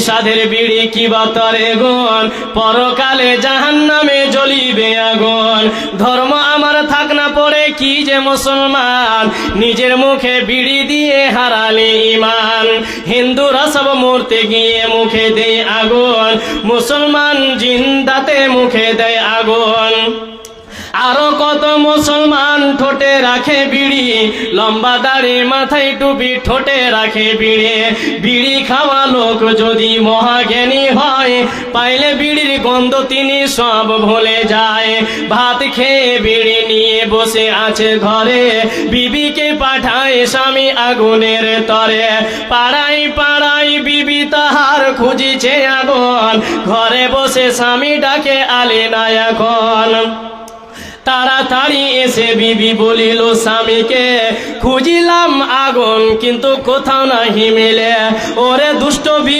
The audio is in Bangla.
বিষাদের বিড়ি কি বাতরে গুণ, পরকালে জাহান্নামে জ্বলিবে আগুন। ধর্ম আমার থাক না পড়ে কি যে মুসলমান, নিজের মুখে বিড়ি দিয়ে হারালে ঈমান। হিন্দুরা সব মরতে গিয়ে মুখে দেয় আগুন, মুসলমান জিন্দাতে মুখে দেয় আগুন। আরো কত মুসলমান ঠোঁটে রাখে বিড়ি, লম্বা দাড়ি মাথায় টুপি ঠোঁটে রাখে বিড়ি। বিড়ি খাওয়া লোক যদি মহাজ্ঞানী হয়, পাইলে বিড়ির গন্ধ তিনি সব ভুলে যায়। ভাত খেয়ে বিড়ি নিয়ে বসে আছে ঘরে, বিবিকে পাঠায় স্বামী আগুনের তরে। পাড়ায় পাড়ায় বিবি তাহার খুঁজিছে আগুন, ঘরে বসে স্বামী ডাকে আলে না এখন। তাড়াতাড়ি এসে বিবি বলিল স্বামীকে, খুঁজিলাম আগুন কিন্তু কোথাও নাহি মিলে। ওরে দুষ্ট বিবি